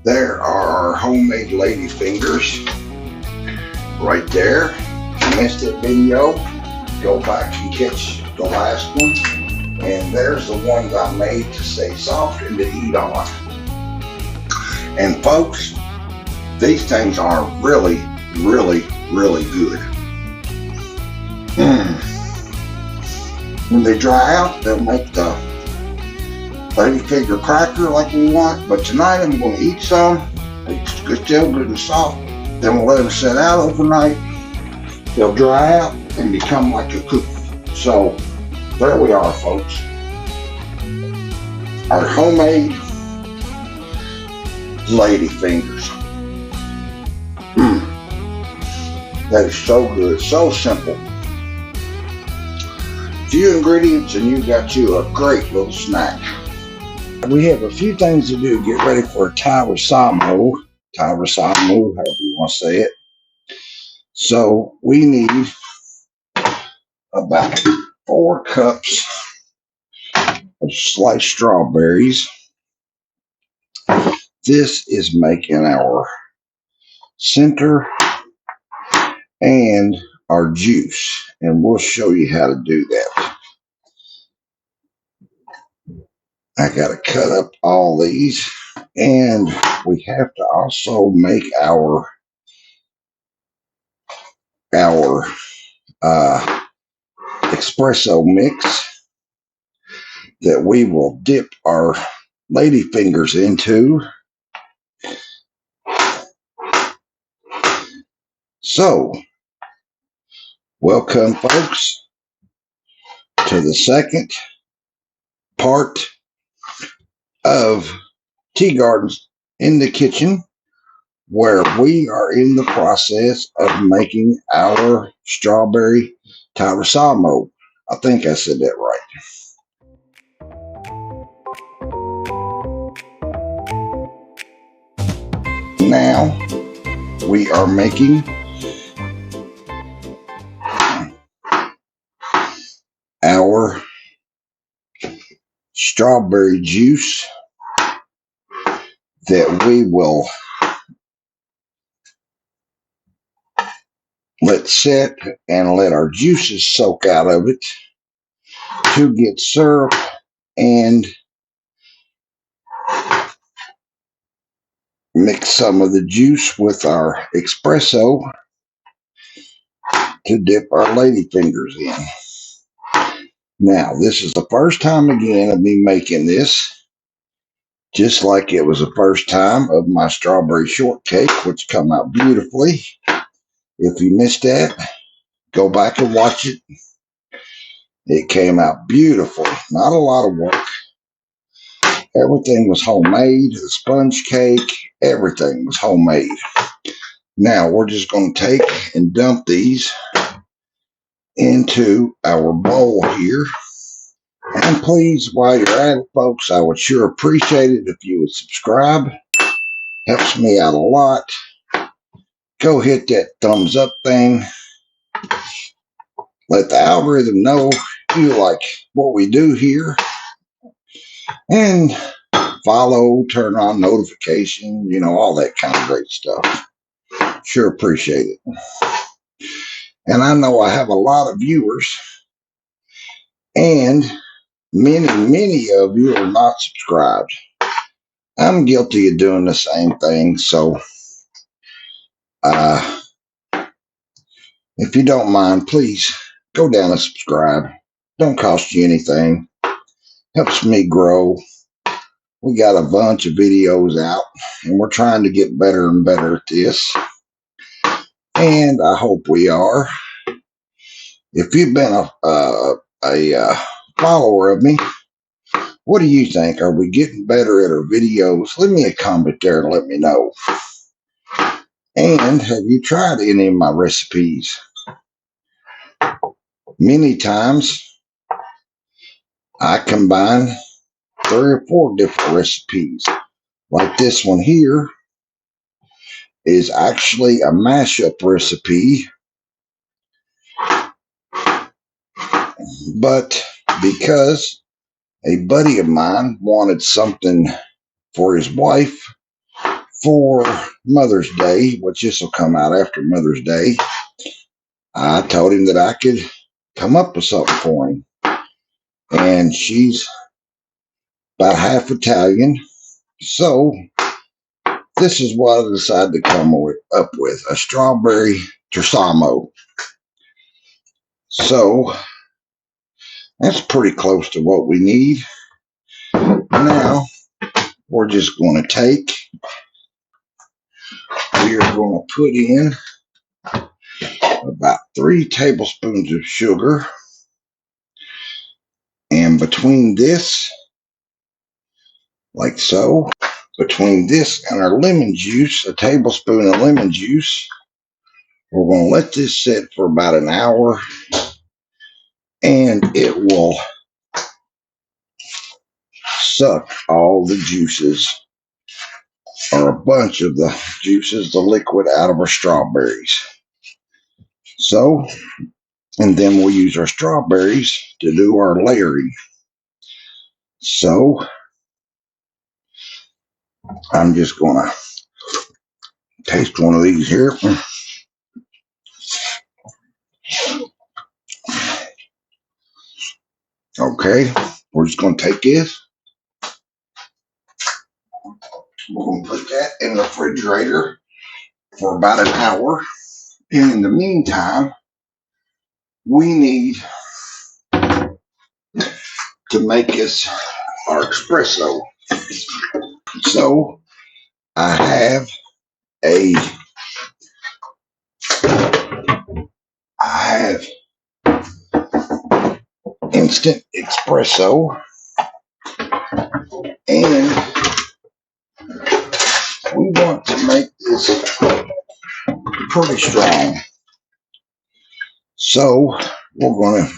There are our homemade lady fingers right there. If you missed that video, go back and catch the last one. And there's the ones I made to stay soft and to eat on. And folks, these things are really, really, really good. When they dry out, they'll make the ladyfinger cracker like we want. But tonight I'm going to eat some. It's still good and soft. Then we'll let them set out overnight. They'll dry out and become like a cookie. So there we are, folks. Our homemade lady fingers. That is so good, so simple. Few ingredients and you got you a great little snack. We have a few things to do to get ready for a tiramisu, however you want to say it. So we need about 4 cups of sliced strawberries. This is making our center and our juice, and we'll show you how to do that. I gotta cut up all these, and we have to also make our espresso mix that we will dip our lady fingers into. So, welcome folks to the second part of Tea Gardens in the Kitchen, where we are in the process of making our strawberry tiramisu. I think I said that right. Now we are making our strawberry juice that we will let set and let our juices soak out of it to get syrup and mix some of the juice with our espresso to dip our lady fingers in. Now, this is the first time again of me making this, just like it was the first time of my strawberry shortcake, which come out beautifully. If you missed that, go back and watch it. It came out beautiful. Not a lot of work. Everything was homemade. The sponge cake, everything was homemade. Now, we're just going to take and dump these into our bowl here. And please, while you're at it, folks, I would sure appreciate it if you would subscribe. Helps me out a lot. Go hit that thumbs up thing. Let the algorithm know you like what we do here. And follow, turn on notifications, all that kind of great stuff. Sure appreciate it. And I know I have a lot of viewers, and many of you are not subscribed. I'm guilty of doing the same thing, so if you don't mind, please go down and subscribe. Don't cost you anything. Helps me grow. We got a bunch of videos out, and we're trying to get better and better at this. And I hope we are. If you've been a follower of me, what do you think? Are we getting better at our videos? Leave me a comment there and let me know. And have you tried any of my recipes? Many times I combine 3 or 4 different recipes. Like this one here is actually a mashup recipe, but because a buddy of mine wanted something for his wife for Mother's Day, which this will come out after Mother's Day, I told him that I could come up with something for him. And she's about half Italian. So this is what I decided to come up with, a strawberry Tiramisu. So that's pretty close to what we need. Now we're just going to we are going to put in about 3 tablespoons of sugar. And between this, like so, between this and our lemon juice, a tablespoon of lemon juice, we're going to let this sit for about an hour, and it will suck all the juices, or a bunch of the juices, the liquid, out of our strawberries. So, and then we'll use our strawberries to do our layering. So, I'm just going to taste one of these here. Okay, we're just going to take this. We're going to put that in the refrigerator for about an hour. And in the meantime, we need to make us our espresso. So I have instant espresso, and we want to make this pretty strong. So we're going to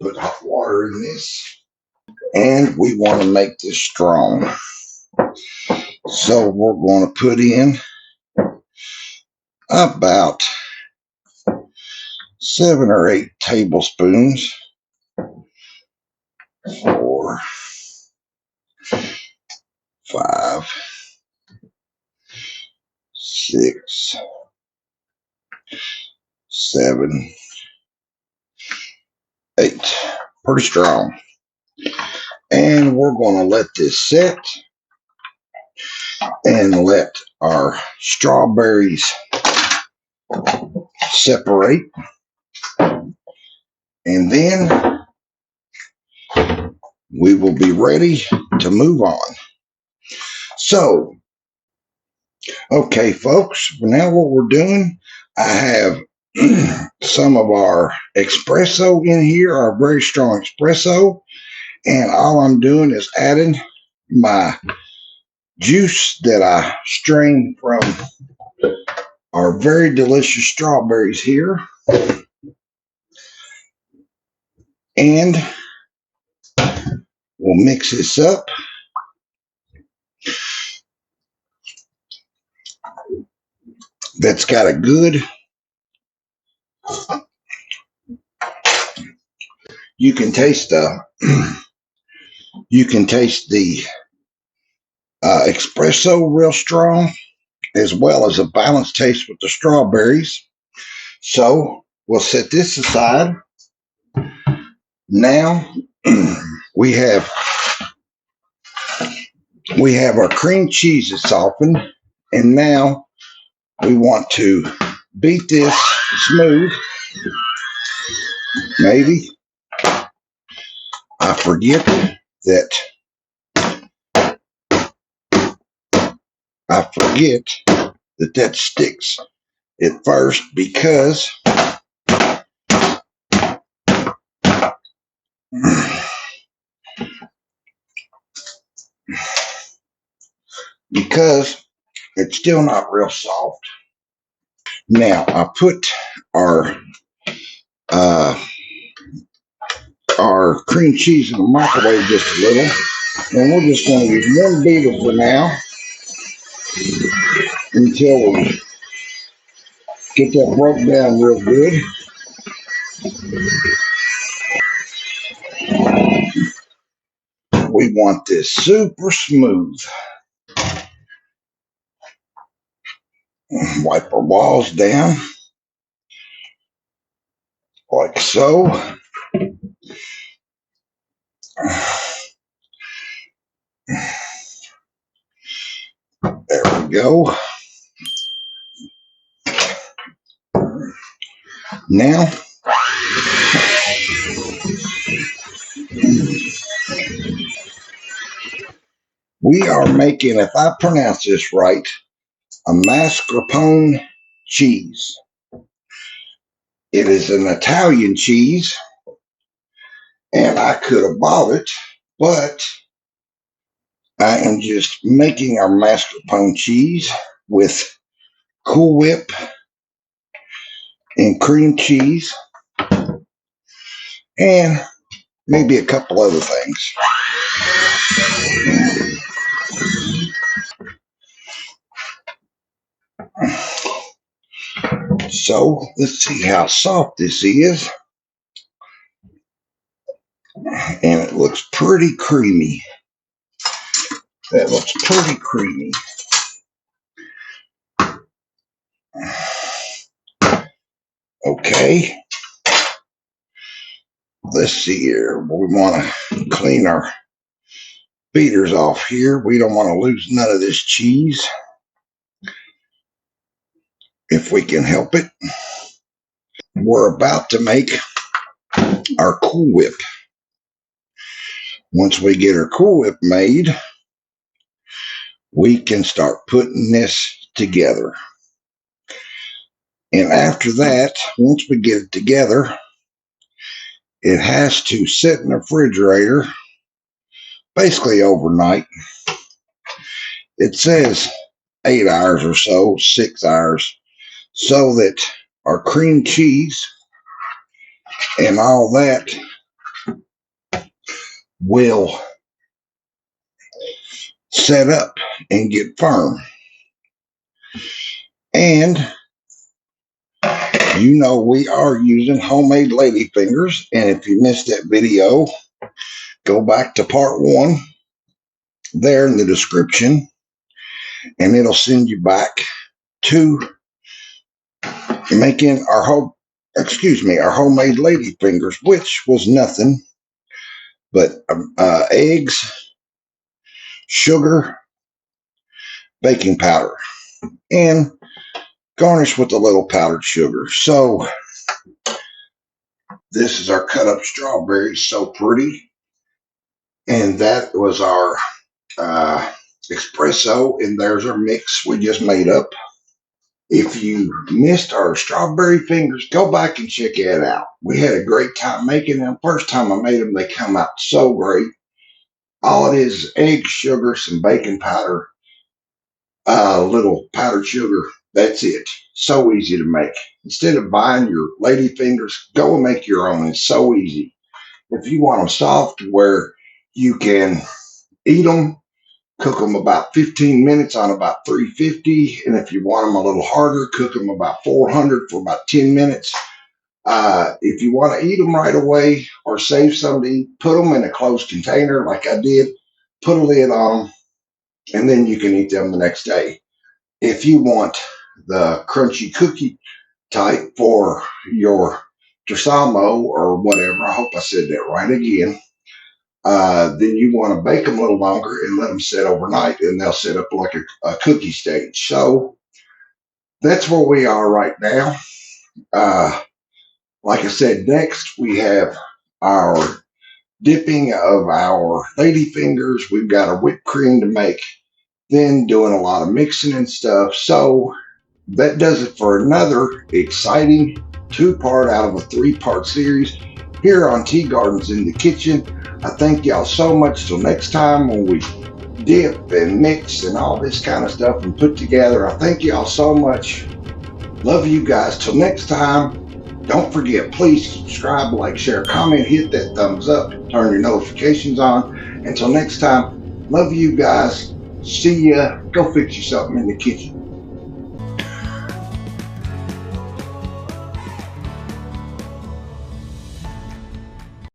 put hot water in this, and we want to make this strong. So we're going to put in about 7 or 8 tablespoons. 4, 5, 6, 7, 8. Pretty strong. And we're going to let this set and let our strawberries separate. And then we will be ready to move on. So, okay, folks, now what we're doing, I have some of our espresso in here, our very strong espresso, and all I'm doing is adding my juice that I strained from our very delicious strawberries here. And we'll mix this up. That's got a good, you can taste the espresso real strong, as well as a balanced taste with the strawberries. So we'll set this aside. Now we have our cream cheese is softened, and now we want to beat this smooth. Maybe I forget that sticks at first, because it's still not real soft. Now I put our cream cheese in the microwave just a little, and we're just going to use one beater for now until we get that broke down real good. We want this super smooth. Wipe our walls down like so. There we go. Now, we are making, if I pronounce this right, a mascarpone cheese. It is an Italian cheese, and I could have bought it, but I am just making our mascarpone cheese with Cool Whip and cream cheese and maybe a couple other things. So let's see how soft this is. And it looks pretty creamy. That looks pretty creamy. Okay. Let's see here. We want to clean our beaters off here. We don't want to lose none of this cheese if we can help it. We're about to make our Cool Whip. Once we get our Cool Whip made, we can start putting this together. And after that, once we get it together, it has to sit in the refrigerator basically overnight. It says 8 hours or so, 6 hours, so that our cream cheese and all that will set up and get firm. And you know we are using homemade lady fingers, and if you missed that video, go back to part 1 there in the description, and it'll send you back to making our homemade lady fingers, which was nothing but eggs, sugar, baking powder, and garnish with a little powdered sugar. So this is our cut up strawberries, so pretty. And that was our espresso, and there's our mix we just made up. If you missed our strawberry fingers, go back and check it out. We had a great time making them. First time I made them, they come out so great. All it is eggs, sugar, some baking powder, a little powdered sugar. That's it. So easy to make. Instead of buying your lady fingers, go and make your own. It's so easy. If you want them soft where you can eat them, cook them about 15 minutes on about 350. And if you want them a little harder, cook them about 400 for about 10 minutes. If you want to eat them right away or save some to eat, put them in a closed container like I did. Put a lid on them, and then you can eat them the next day. If you want the crunchy cookie type for your Trisamo or whatever, I hope I said that right again, then you want to bake them a little longer and let them sit overnight, and they'll set up like a cookie stage. So that's where we are right now. Like I said, next we have our dipping of our lady fingers. We've got our whipped cream to make, then doing a lot of mixing and stuff. So that does it for another exciting 2-part out of a 3-part series here on Tea Gardens in the Kitchen. I thank y'all so much. Till next time when we dip and mix and all this kind of stuff and put together, I thank y'all so much. Love you guys. Till next time, don't forget, please subscribe, like, share, comment, hit that thumbs up, turn your notifications on. Until next time, love you guys. See ya. Go fix you something in the kitchen.